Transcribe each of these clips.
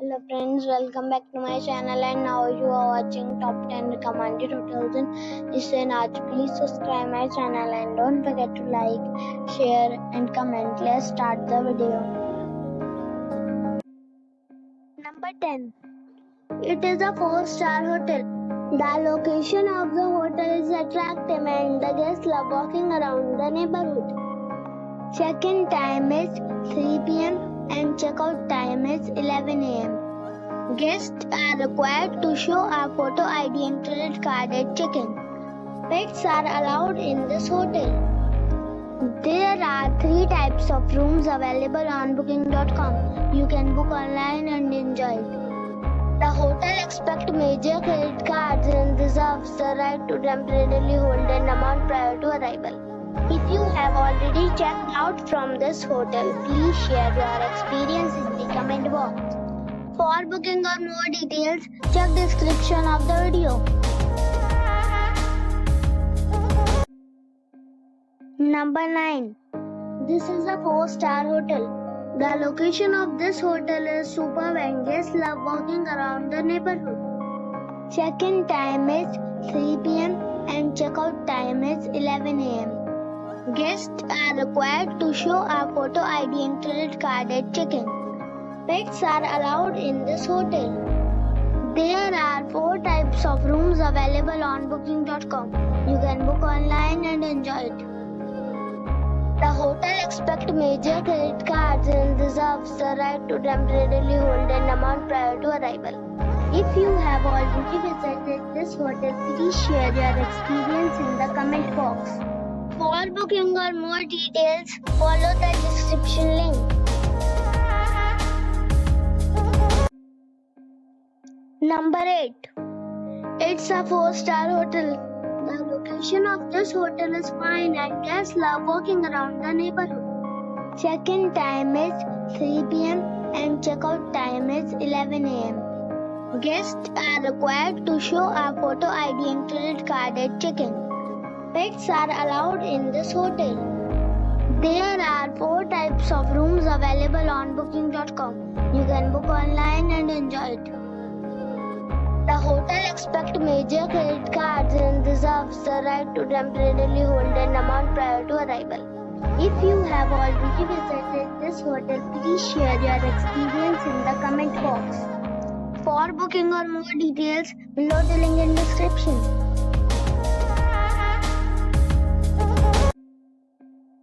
Hello friends, welcome back to my channel and now you are watching top 10 recommended hotels in Eisenach. Please subscribe my channel and don't forget to like, share and comment. Let's start the video. Number 10. It is a 4-star hotel. The location of the hotel is attractive and the guests love walking around the neighborhood. Check-in time is 3 p.m. and checkout time is 11 a.m. Guests are required to show a photo ID and credit card at check-in. Pets are allowed in this hotel. There are 3 types of rooms available on booking.com. You can book online and enjoy it. The hotel expects major credit cards and reserves the right to temporarily hold an amount prior to arrival. If you have already checked out from this hotel, please share your experience in the comment box. For booking or more details, check description of the video. Number 9. This is a 4-star hotel. The location of this hotel is superb and guests love walking around the neighborhood. Check-in time is 3 p.m. and checkout time is 11 a.m. Guests are required to show a photo ID and credit card at check-in. Pets are allowed in this hotel. There are 4 types of rooms available on booking.com. You can book online and enjoy it. The hotel expects major credit cards and reserves the right to temporarily hold an amount prior to arrival. If you have already visited this hotel, please share your experience in the comment box. For booking or more details, follow the description link. Number 8. It's a 4-star hotel. The location of this hotel is fine and guests love walking around the neighborhood. Check-in time is 3 p.m. and checkout time is 11 a.m. Guests are required to show a photo ID and credit card at check-in. Pets are allowed in this hotel. There are 4 types of rooms available on booking.com. You can book online and enjoy it. The hotel expects major credit cards and reserves the right to temporarily hold an amount prior to arrival. If you have already visited this hotel, please share your experience in the comment box. For booking or more details, below the link in description.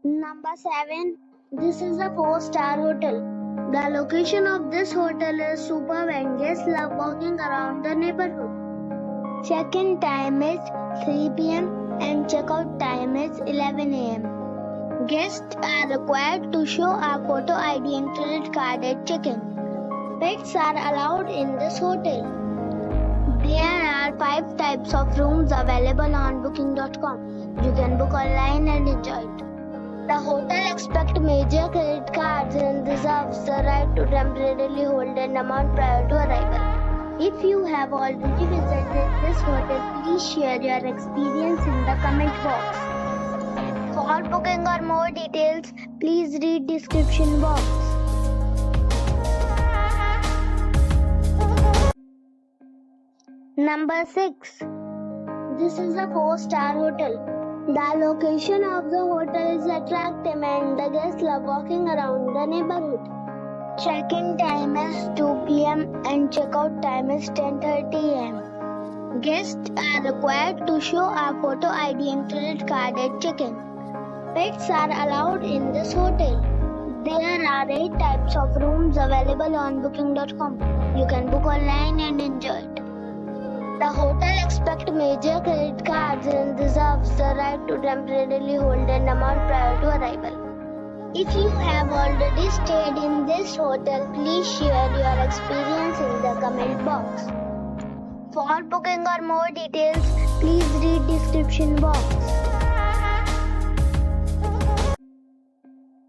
Number 7. This is a 4-star hotel. The location of this hotel is superb and guests love walking around the neighborhood. Check-in time is 3 p.m. and checkout time is 11 a.m. Guests are required to show a photo ID and credit card at check-in. Pets are allowed in this hotel. There are 5 types of rooms available on booking.com. You can book online and enjoy it. The hotel expects major credit cards and reserves the right to temporarily hold an amount prior to arrival. If you have already visited this hotel, please share your experience in the comment box. For booking or more details, please read description box. Number 6. This is a 4-star hotel. The location of the hotel is attractive and the guests love walking around the neighborhood. Check-in time is 2 p.m. and checkout time is 10:30 a.m. Guests are required to show a photo ID and credit card at check-in. Pets are allowed in this hotel. There are 8 types of rooms available on booking.com. You can book online and enjoy it. The hotel expects major credit cards and reserves the right to temporarily hold an amount prior to arrival. If you have already stayed in this hotel, please share your experience in the comment box. For booking or more details, please read description box.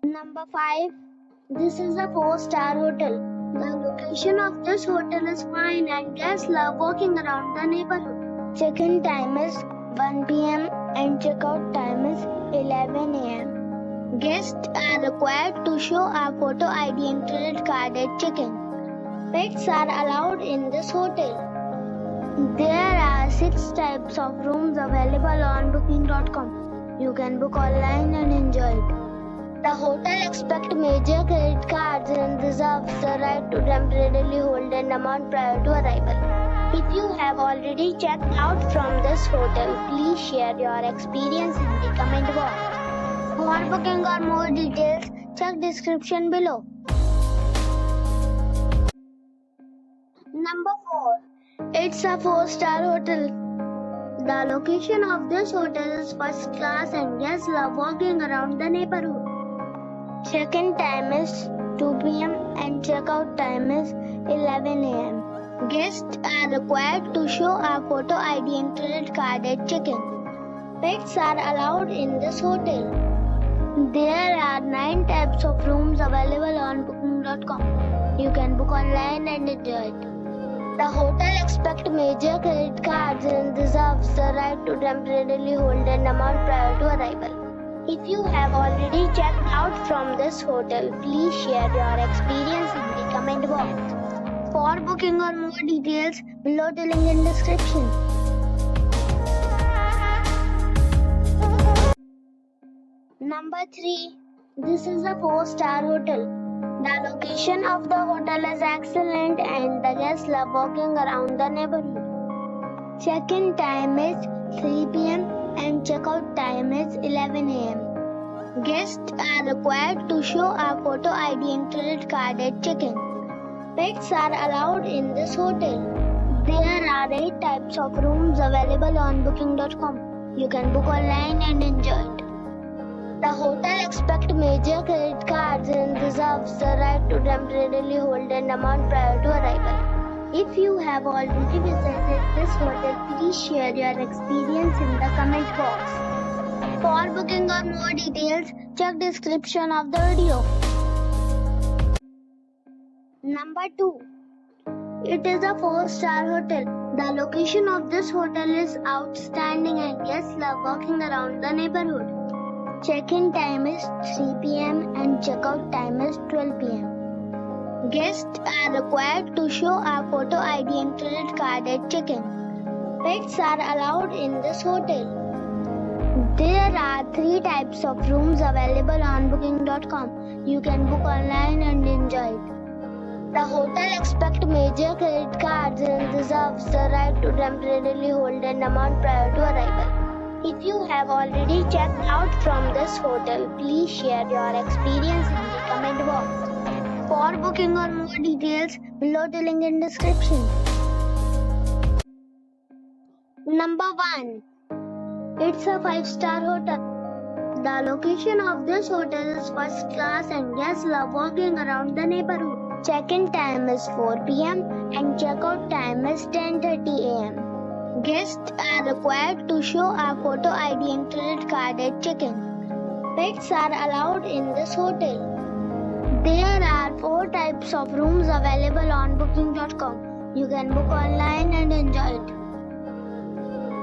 Number 5. This is a 4-star hotel. The location of this hotel is fine and guests love walking around the neighborhood. Check-in time is 1 p.m. and checkout time is 11 a.m. Guests are required to show a photo ID and credit card at check-in. Pets are allowed in this hotel. There are 6 types of rooms available on booking.com. You can book online and enjoy it. The hotel accepts major credit cards and reserves the right to temporarily hold an amount prior to arrival. If you have already checked out from this hotel, please share your experience in the comment box. For booking or more details, check description below. Number 4. It's a 4-star hotel. The location of this hotel is first class and guests love walking around the neighborhood. Check-in time is 2 p.m. and check-out time is 11 a.m. Guests are required to show a photo ID and credit card at check-in. Pets are allowed in this hotel. There are 9 types of rooms available on booking.com. You can book online and enjoy it. The hotel accepts major credit cards and reserves the right to temporarily hold an amount prior to arrival. If you have already checked out from this hotel, please share your experience in the comment box. For booking or more details, below the link in description. Number 3. This is a 4-star hotel. The location of the hotel is excellent and the guests love walking around the neighborhood. Check-in time is 3 p.m. and check-out time is 11 a.m. Guests are required to show a photo ID and credit card at check-in. Pets are allowed in this hotel. There are 8 types of rooms available on booking.com. You can book online and enjoy it. The hotel accepts major credit cards and reserves the right to temporarily hold an amount prior to arrival. If you have already visited this hotel, please share your experience in the comment box. For booking or more details, check description of the video. Number 2. It is a 4-star hotel. The location of this hotel is outstanding and guests love walking around the neighborhood. Check-in time is 3 p.m. and check-out time is 12 p.m. Guests are required to show a photo ID and credit card at check-in. Pets are allowed in this hotel. There are 3 types of rooms available on booking.com. You can book online and enjoy it. The hotel accepts major credit cards and reserves the right to temporarily hold an amount prior to arrival. If you have already checked out from this hotel, please share your experience in the comment box. For booking or more details, below the link in description. Number 1. It's a 5-star hotel. The location of this hotel is first class and guests love walking around the neighborhood. Check-in time is 4 p.m. and check-out time is 10:30 a.m. Guests are required to show a photo ID and credit card at check-in. Pets are allowed in this hotel. There are 4 types of rooms available on booking.com. You can book online and enjoy it.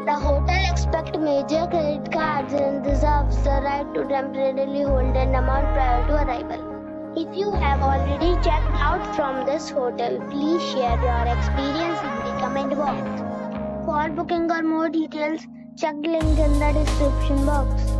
The hotel accepts major credit cards and reserves the right to temporarily hold an amount prior to arrival. If you have already checked out from this hotel, please share your experience in the comment box. For booking or more details, check the link in the description box.